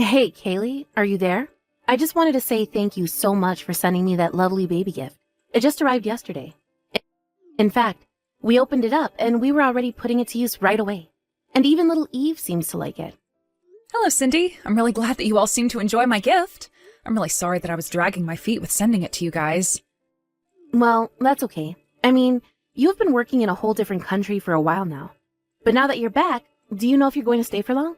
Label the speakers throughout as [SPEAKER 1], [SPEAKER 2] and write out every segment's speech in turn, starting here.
[SPEAKER 1] Hey, Kaylee, are you there? I just wanted to say thank you so much for sending me that lovely baby gift. It just arrived yesterday. In fact, we opened it up and we were already putting it to use right away. And even little Eve seems to like it.
[SPEAKER 2] Hello, Cindy. I'm really glad that you all seem to enjoy my gift. I'm really sorry that I was dragging my feet with sending it to you guys.
[SPEAKER 1] Well, that's okay. I mean, you've been working in a whole different country for a while now. But now that you're back, do you know if you're going to stay for long?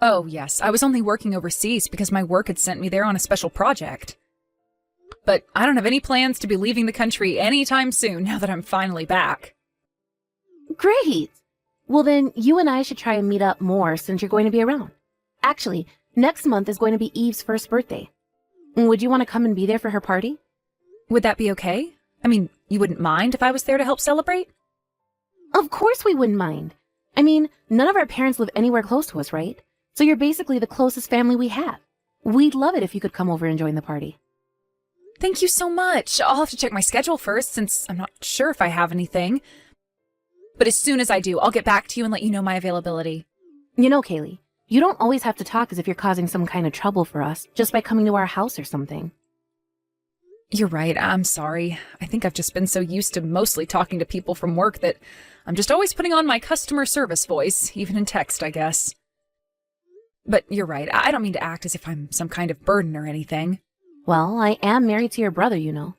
[SPEAKER 2] Oh, yes. I was only working overseas because my work had sent me there on a special project. But I don't have any plans to be leaving the country anytime soon now that I'm finally back.
[SPEAKER 1] Great! Well then, you and I should try and meet up more since you're going to be around. Actually, next month is going to be Eve's first birthday. Would you want to come and be there for her party?
[SPEAKER 2] Would that be okay? I mean, you wouldn't mind if I was there to help celebrate?
[SPEAKER 1] Of course we wouldn't mind. I mean, none of our parents live anywhere close to us, right? So you're basically the closest family we have. We'd love it if you could come over and join the party.
[SPEAKER 2] Thank you so much. I'll have to check my schedule first since I'm not sure if I have anything. But as soon as I do, I'll get back to you and let you know my availability.
[SPEAKER 1] You know, Kaylee, you don't always have to talk as if you're causing some kind of trouble for us just by coming to our house or something.
[SPEAKER 2] You're right. I'm sorry. I think I've just been so used to mostly talking to people from work that I'm just always putting on my customer service voice, even in text, I guess. But you're right. I don't mean to act as if I'm some kind of burden or anything.
[SPEAKER 1] Well, I am married to your brother, you know.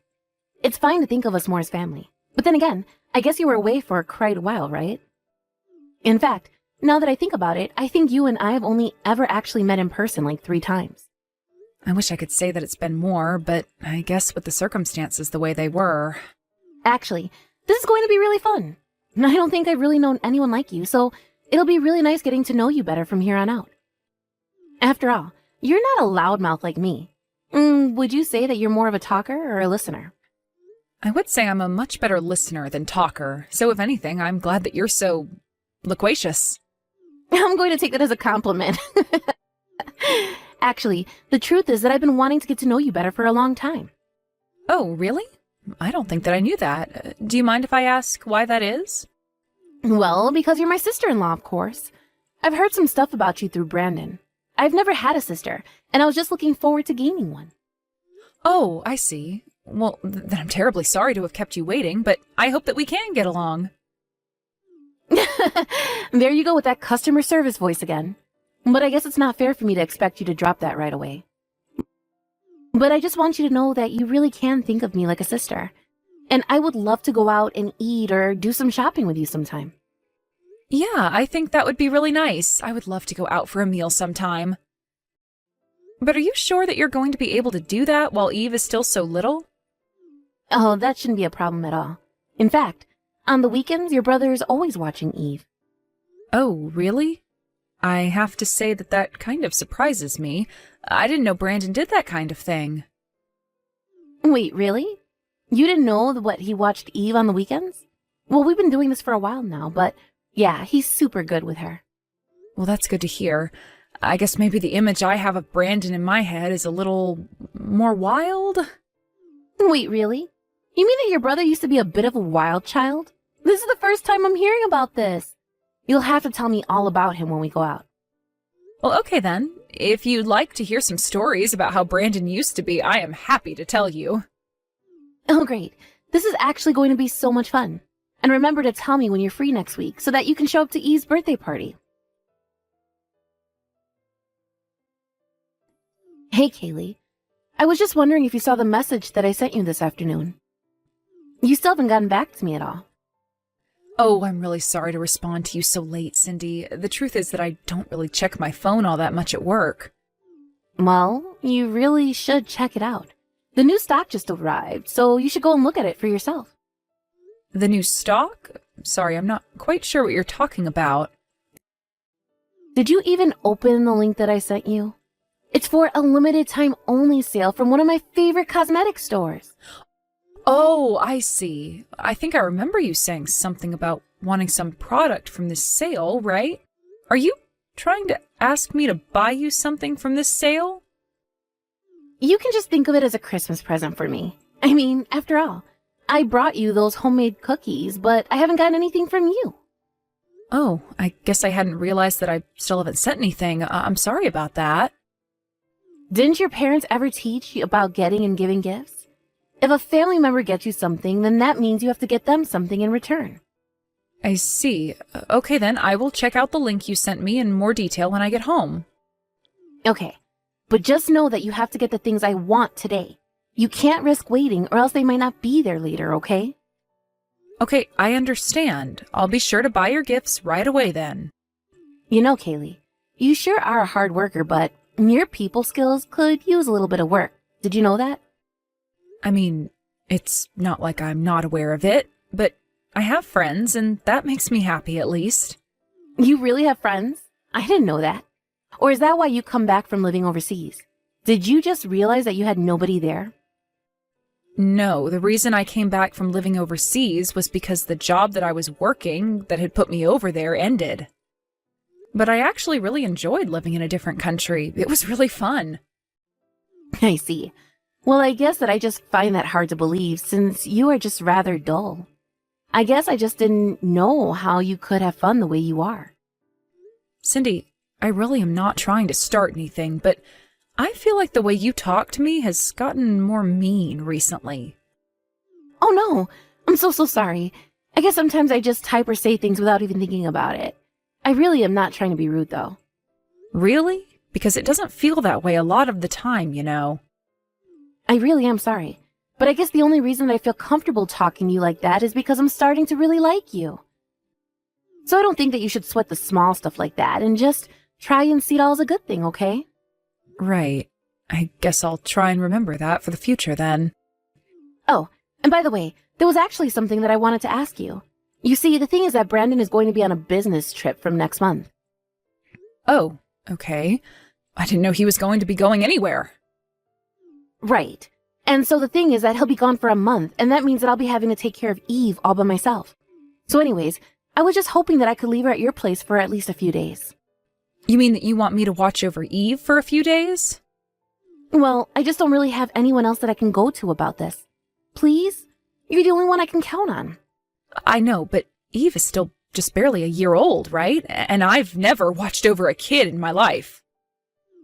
[SPEAKER 1] It's fine to think of us more as family. But then again, I guess you were away for quite a while, right? In fact, now that I think about it, I think you and I have only ever actually met in person like 3 times.
[SPEAKER 2] I wish I could say that it's been more, but I guess with the circumstances the way they were.
[SPEAKER 1] Actually, this is going to be really fun. I don't think I've really known anyone like you, so it'll be really nice getting to know you better from here on out. After all, you're not a loudmouth like me. Would you say that you're more of a talker or a listener?
[SPEAKER 2] I would say I'm a much better listener than talker, so if anything, I'm glad that you're so loquacious.
[SPEAKER 1] I'm going to take that as a compliment. Actually, the truth is that I've been wanting to get to know you better for a long time.
[SPEAKER 2] Oh, really? I don't think that I knew that. Do you mind if I ask why that is?
[SPEAKER 1] Well, because you're my sister-in-law, of course. I've heard some stuff about you through Brandon. I've never had a sister, and I was just looking forward to gaining one.
[SPEAKER 2] Oh, I see. Well, then I'm terribly sorry to have kept you waiting, but I hope that we can get along.
[SPEAKER 1] There you go with that customer service voice again. But I guess it's not fair for me to expect you to drop that right away. But I just want you to know that you really can think of me like a sister. And I would love to go out and eat or do some shopping with you sometime.
[SPEAKER 2] Yeah, I think that would be really nice. I would love to go out for a meal sometime. But are you sure that you're going to be able to do that while Eve is still so little?
[SPEAKER 1] Oh, that shouldn't be a problem at all. In fact, on the weekends, your brother is always watching Eve.
[SPEAKER 2] Oh, really? I have to say that that kind of surprises me. I didn't know Brandon did that kind of thing.
[SPEAKER 1] Wait, really? You didn't know what he watched Eve on the weekends? Well, we've been doing this for a while now, but yeah, he's super good with her.
[SPEAKER 2] Well, that's good to hear. I guess maybe the image I have of Brandon in my head is a little more wild?
[SPEAKER 1] Wait, really? You mean that your brother used to be a bit of a wild child? This is the first time I'm hearing about this. You'll have to tell me all about him when we go out.
[SPEAKER 2] Well, okay then. If you'd like to hear some stories about how Brandon used to be, I am happy to tell you.
[SPEAKER 1] Oh, great. This is actually going to be so much fun. And remember to tell me when you're free next week so that you can show up to Eve's birthday party. Hey, Kaylee. I was just wondering if you saw the message that I sent you this afternoon. You still haven't gotten back to me at all.
[SPEAKER 2] Oh, I'm really sorry to respond to you so late, Cindy. The truth is that I don't really check my phone all that much at work.
[SPEAKER 1] Well, you really should check it out. The new stock just arrived, so you should go and look at it for yourself.
[SPEAKER 2] The new stock? Sorry, I'm not quite sure what you're talking about.
[SPEAKER 1] Did you even open the link that I sent you? It's for a limited time only sale from one of my favorite cosmetic stores.
[SPEAKER 2] Oh, I see. I think I remember you saying something about wanting some product from this sale, right? Are you trying to ask me to buy you something from this sale?
[SPEAKER 1] You can just think of it as a Christmas present for me. I mean, after all, I brought you those homemade cookies, but I haven't gotten anything from you.
[SPEAKER 2] Oh, I guess I hadn't realized that I still haven't sent anything. I'm sorry about that.
[SPEAKER 1] Didn't your parents ever teach you about getting and giving gifts? If a family member gets you something, then that means you have to get them something in return.
[SPEAKER 2] I see. Okay then, I will check out the link you sent me in more detail when I get home.
[SPEAKER 1] Okay, but just know that you have to get the things I want today. You can't risk waiting or else they might not be there later, okay?
[SPEAKER 2] Okay, I understand. I'll be sure to buy your gifts right away then.
[SPEAKER 1] You know, Kaylee, you sure are a hard worker, but your people skills could use a little bit of work. Did you know that?
[SPEAKER 2] I mean, it's not like I'm not aware of it, but I have friends, and that makes me happy at least.
[SPEAKER 1] You really have friends? I didn't know that. Or is that why you come back from living overseas? Did you just realize that you had nobody there?
[SPEAKER 2] No, the reason I came back from living overseas was because the job that I was working that had put me over there ended. But I actually really enjoyed living in a different country. It was really fun.
[SPEAKER 1] I see. Well, I guess that I just find that hard to believe since you are just rather dull. I guess I just didn't know how you could have fun the way you are.
[SPEAKER 2] Cindy, I really am not trying to start anything, but I feel like the way you talk to me has gotten more mean recently.
[SPEAKER 1] Oh no, I'm so sorry. I guess sometimes I just type or say things without even thinking about it. I really am not trying to be rude though.
[SPEAKER 2] Really? Because it doesn't feel that way a lot of the time, you know.
[SPEAKER 1] I really am sorry. But I guess the only reason that I feel comfortable talking to you like that is because I'm starting to really like you. So I don't think that you should sweat the small stuff like that and just try and see it all as a good thing, okay?
[SPEAKER 2] Right. I guess I'll try and remember that for the future then.
[SPEAKER 1] Oh, and by the way, there was actually something that I wanted to ask you. You see, the thing is that Brandon is going to be on a business trip from next month.
[SPEAKER 2] Oh, okay. I didn't know he was going to be going anywhere.
[SPEAKER 1] Right. And so the thing is that he'll be gone for a month, and that means that I'll be having to take care of Eve all by myself. So anyways, I was just hoping that I could leave her at your place for at least a few days.
[SPEAKER 2] You mean that you want me to watch over Eve for a few days?
[SPEAKER 1] Well, I just don't really have anyone else that I can go to about this. Please? You're the only one I can count on.
[SPEAKER 2] I know, but Eve is still just barely a year old, right? And I've never watched over a kid in my life.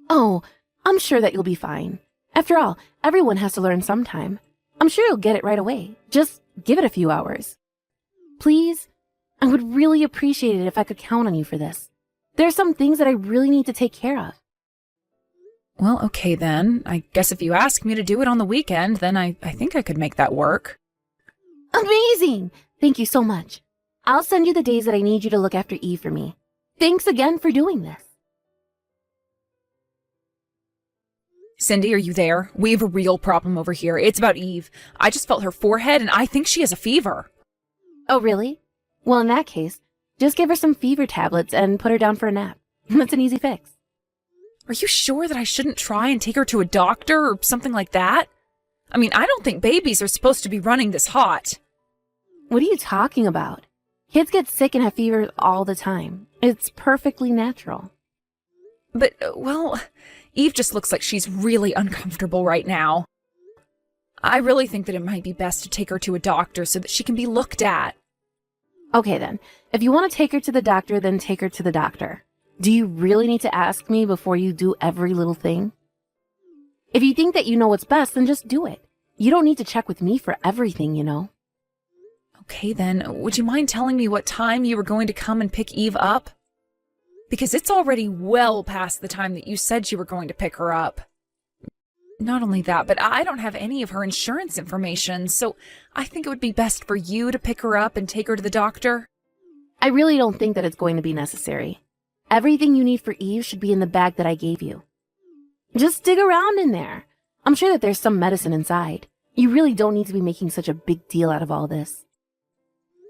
[SPEAKER 1] Oh, I'm sure that you'll be fine. After all, everyone has to learn sometime. I'm sure you'll get it right away. Just give it a few hours. Please? I would really appreciate it if I could count on you for this. There are some things that I really need to take care of.
[SPEAKER 2] Well, okay then. I guess if you ask me to do it on the weekend, then I think I could make that work.
[SPEAKER 1] Amazing! Thank you so much. I'll send you the days that I need you to look after Eve for me. Thanks again for doing this.
[SPEAKER 2] Cindy, are you there? We have a real problem over here. It's about Eve. I just felt her forehead, and I think she has a fever.
[SPEAKER 1] Oh, really? Well, in that case, just give her some fever tablets and put her down for a nap. That's an easy fix.
[SPEAKER 2] Are you sure that I shouldn't try and take her to a doctor or something like that? I mean, I don't think babies are supposed to be running this hot.
[SPEAKER 1] What are you talking about? Kids get sick and have fevers all the time. It's perfectly natural.
[SPEAKER 2] But, well, Eve just looks like she's really uncomfortable right now. I really think that it might be best to take her to a doctor so that she can be looked at.
[SPEAKER 1] Okay then, if you want to take her to the doctor, then take her to the doctor. Do you really need to ask me before you do every little thing? If you think that you know what's best, then just do it. You don't need to check with me for everything, you know.
[SPEAKER 2] Okay then, would you mind telling me what time you were going to come and pick Eve up? Because it's already well past the time that you said you were going to pick her up. Not only that, but I don't have any of her insurance information, so I think it would be best for you to pick her up and take her to the doctor.
[SPEAKER 1] I really don't think that it's going to be necessary. Everything you need for Eve should be in the bag that I gave you. Just dig around in there. I'm sure that there's some medicine inside. You really don't need to be making such a big deal out of all this.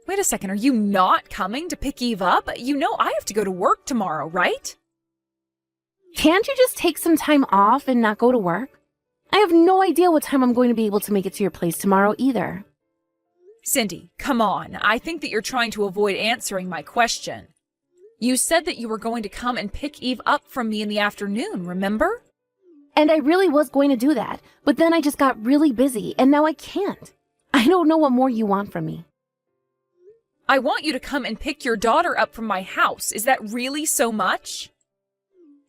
[SPEAKER 2] Wait a second, are you not coming to pick Eve up? You know I have to go to work tomorrow, right?
[SPEAKER 1] Can't you just take some time off and not go to work? I have no idea what time I'm going to be able to make it to your place tomorrow either.
[SPEAKER 2] Cindy, come on. I think that you're trying to avoid answering my question. You said that you were going to come and pick Eve up from me in the afternoon, remember?
[SPEAKER 1] And I really was going to do that, but then I just got really busy, and now I can't. I don't know what more you want from me.
[SPEAKER 2] I want you to come and pick your daughter up from my house. Is that really so much?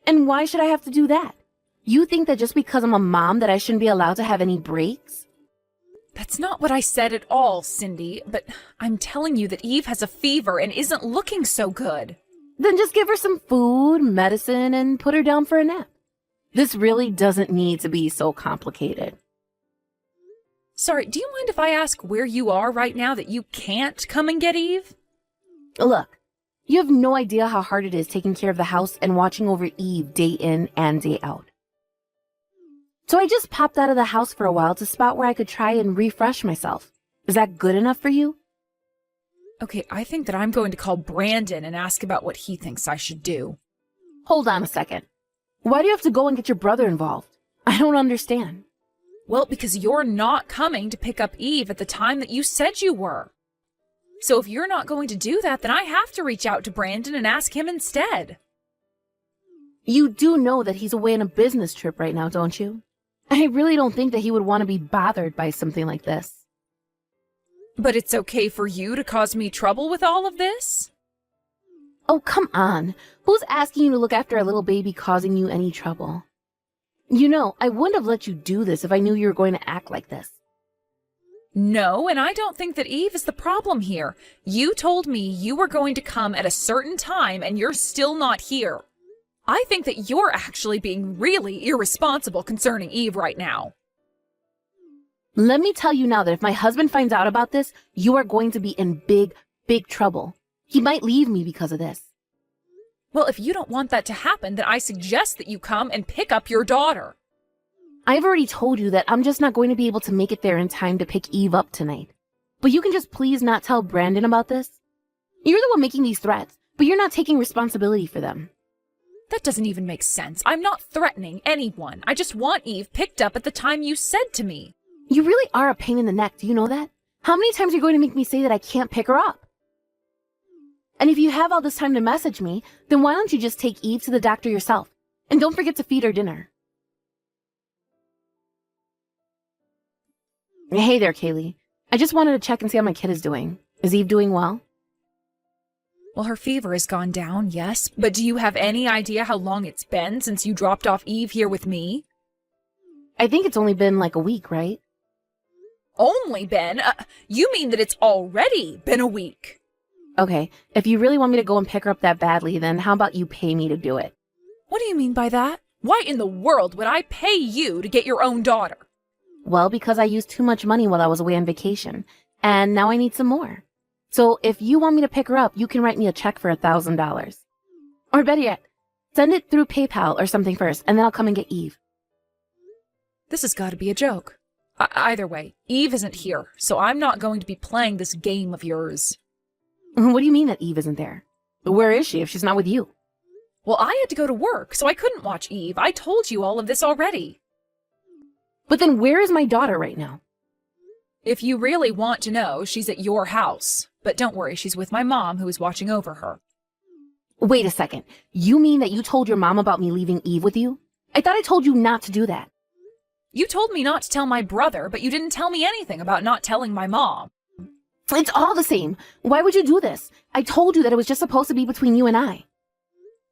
[SPEAKER 1] And why should I have to do that? You think that just because I'm a mom that I shouldn't be allowed to have any breaks?
[SPEAKER 2] That's not what I said at all, Cindy, but I'm telling you that Eve has a fever and isn't looking so good.
[SPEAKER 1] Then just give her some food, medicine, and put her down for a nap. This really doesn't need to be so complicated.
[SPEAKER 2] Sorry, do you mind if I ask where you are right now that you can't come and get Eve?
[SPEAKER 1] Look, you have no idea how hard it is taking care of the house and watching over Eve day in and day out. So I just popped out of the house for a while to spot where I could try and refresh myself. Is that good enough for you?
[SPEAKER 2] Okay, I think that I'm going to call Brandon and ask about what he thinks I should do.
[SPEAKER 1] Hold on a second. Why do you have to go and get your brother involved? I don't understand.
[SPEAKER 2] Well, because you're not coming to pick up Eve at the time that you said you were. So if you're not going to do that, then I have to reach out to Brandon and ask him instead.
[SPEAKER 1] You do know that he's away on a business trip right now, don't you? I really don't think that he would want to be bothered by something like this.
[SPEAKER 2] But it's okay for you to cause me trouble with all of this?
[SPEAKER 1] Oh, come on. Who's asking you to look after a little baby causing you any trouble? You know, I wouldn't have let you do this if I knew you were going to act like this.
[SPEAKER 2] No, and I don't think that Eve is the problem here. You told me you were going to come at a certain time and you're still not here. I think that you're actually being really irresponsible concerning Eve right now.
[SPEAKER 1] Let me tell you now that if my husband finds out about this, you are going to be in big, big trouble. He might leave me because of this.
[SPEAKER 2] Well, if you don't want that to happen, then I suggest that you come and pick up your daughter.
[SPEAKER 1] I've already told you that I'm just not going to be able to make it there in time to pick Eve up tonight. But you can just please not tell Brandon about this? You're the one making these threats, but you're not taking responsibility for them.
[SPEAKER 2] That doesn't even make sense. I'm not threatening anyone. I just want Eve picked up at the time you said to me.
[SPEAKER 1] You really are a pain in the neck, do you know that? How many times are you going to make me say that I can't pick her up? And if you have all this time to message me, then why don't you just take Eve to the doctor yourself? And don't forget to feed her dinner. Hey there, Kaylee. I just wanted to check and see how my kid is doing. Is Eve doing well?
[SPEAKER 2] Well, her fever has gone down, yes, but do you have any idea how long it's been since you dropped off Eve here with me?
[SPEAKER 1] I think it's only been like a week, right?
[SPEAKER 2] Only been? You mean that it's already been a week?
[SPEAKER 1] Okay, if you really want me to go and pick her up that badly, then how about you pay me to do it?
[SPEAKER 2] What do you mean by that? Why in the world would I pay you to get your own daughter?
[SPEAKER 1] Well, because I used too much money while I was away on vacation, and now I need some more. So if you want me to pick her up, you can write me a check for $1,000. Or better yet, send it through PayPal or something first, and then I'll come and get Eve.
[SPEAKER 2] This has got to be a joke. Either way, Eve isn't here, so I'm not going to be playing this game of yours.
[SPEAKER 1] What do you mean that Eve isn't there? Where is she if she's not with you?
[SPEAKER 2] Well, I had to go to work, so I couldn't watch Eve. I told you all of this already.
[SPEAKER 1] But then where is my daughter right now?
[SPEAKER 2] If you really want to know, she's at your house. But don't worry, she's with my mom, who is watching over her.
[SPEAKER 1] Wait a second. You mean that you told your mom about me leaving Eve with you? I thought I told you not to do that.
[SPEAKER 2] You told me not to tell my brother, but you didn't tell me anything about not telling my mom.
[SPEAKER 1] It's all the same. Why would you do this? I told you that it was just supposed to be between you and I.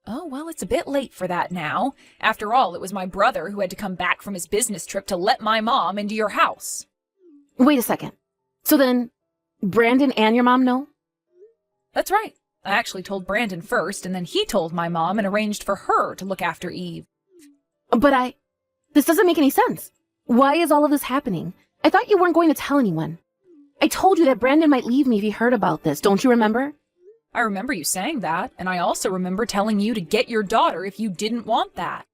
[SPEAKER 2] Oh, well, it's a bit late for that now. After all, it was my brother who had to come back from his business trip to let my mom into your house.
[SPEAKER 1] Wait a second. So then, Brandon and your mom know?
[SPEAKER 2] That's right. I actually told Brandon first, and then he told my mom and arranged for her to look after Eve.
[SPEAKER 1] But this doesn't make any sense. Why is all of this happening? I thought you weren't going to tell anyone. I told you that Brandon might leave me if he heard about this. Don't you remember?
[SPEAKER 2] I remember you saying that, and I also remember telling you to get your daughter if you didn't want that.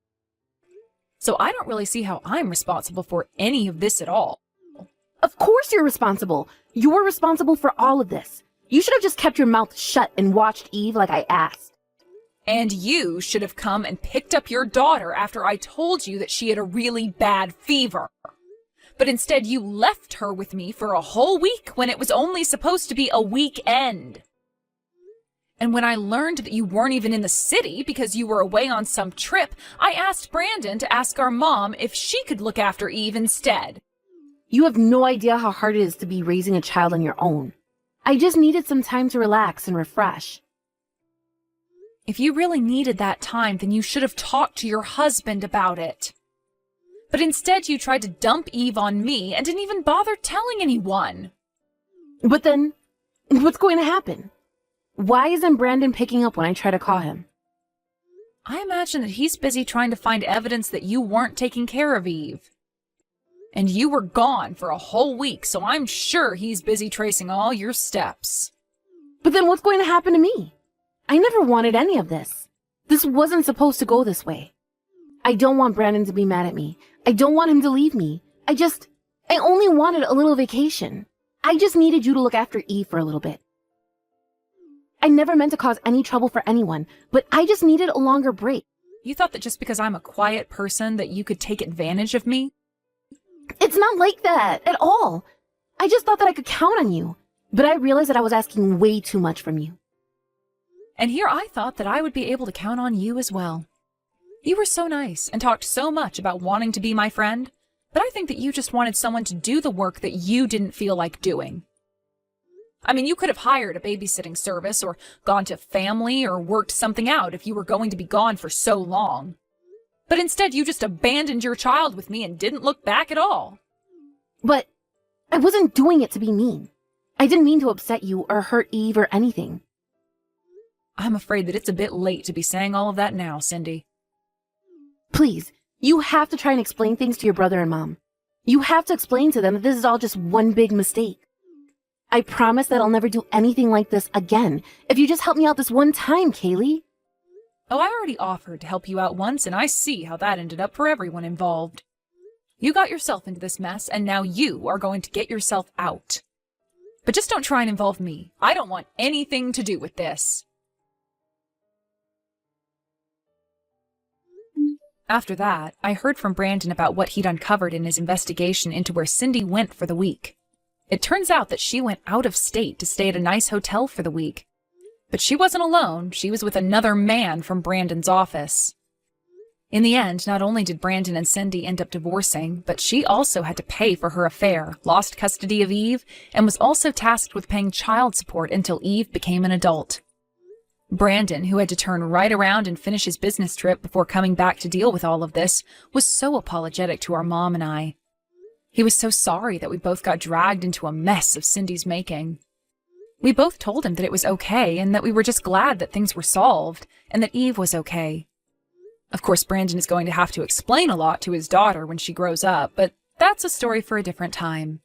[SPEAKER 2] So I don't really see how I'm responsible for any of this at all.
[SPEAKER 1] Of course you're responsible. You're responsible for all of this. You should have just kept your mouth shut and watched Eve like I asked.
[SPEAKER 2] And you should have come and picked up your daughter after I told you that she had a really bad fever. But instead you left her with me for a whole week when it was only supposed to be a weekend. And when I learned that you weren't even in the city because you were away on some trip, I asked Brandon to ask our mom if she could look after Eve instead.
[SPEAKER 1] You have no idea how hard it is to be raising a child on your own. I just needed some time to relax and refresh.
[SPEAKER 2] If you really needed that time, then you should have talked to your husband about it. But instead, you tried to dump Eve on me and didn't even bother telling anyone.
[SPEAKER 1] But then, what's going to happen? Why isn't Brandon picking up when I try to call him?
[SPEAKER 2] I imagine that he's busy trying to find evidence that you weren't taking care of Eve. And you were gone for a whole week, so I'm sure he's busy tracing all your steps.
[SPEAKER 1] But then what's going to happen to me? I never wanted any of this. This wasn't supposed to go this way. I don't want Brandon to be mad at me. I don't want him to leave me. I only wanted a little vacation. I just needed you to look after Eve for a little bit. I never meant to cause any trouble for anyone, but I just needed a longer break.
[SPEAKER 2] You thought that just because I'm a quiet person that you could take advantage of me?
[SPEAKER 1] It's not like that at all. I just thought that I could count on you, but I realized that I was asking way too much from you.
[SPEAKER 2] And here I thought that I would be able to count on you as well. You were so nice and talked so much about wanting to be my friend, but I think that you just wanted someone to do the work that you didn't feel like doing. I mean, you could have hired a babysitting service or gone to family or worked something out if you were going to be gone for so long. But instead, you just abandoned your child with me and didn't look back at all.
[SPEAKER 1] But I wasn't doing it to be mean. I didn't mean to upset you or hurt Eve or anything.
[SPEAKER 2] I'm afraid that it's a bit late to be saying all of that now, Cindy.
[SPEAKER 1] Please, you have to try and explain things to your brother and mom. You have to explain to them that this is all just one big mistake. I promise that I'll never do anything like this again if you just help me out this one time, Kaylee.
[SPEAKER 2] Oh, I already offered to help you out once, and I see how that ended up for everyone involved. You got yourself into this mess, and now you are going to get yourself out. But just don't try and involve me. I don't want anything to do with this. After that, I heard from Brandon about what he'd uncovered in his investigation into where Cindy went for the week. It turns out that she went out of state to stay at a nice hotel for the week. But she wasn't alone. She was with another man from Brandon's office. In the end, not only did Brandon and Cindy end up divorcing, but she also had to pay for her affair, lost custody of Eve, and was also tasked with paying child support until Eve became an adult. Brandon, who had to turn right around and finish his business trip before coming back to deal with all of this, was so apologetic to our mom and I. He was so sorry that we both got dragged into a mess of Cindy's making. We both told him that it was okay and that we were just glad that things were solved and that Eve was okay. Of course, Brandon is going to have to explain a lot to his daughter when she grows up, but that's a story for a different time.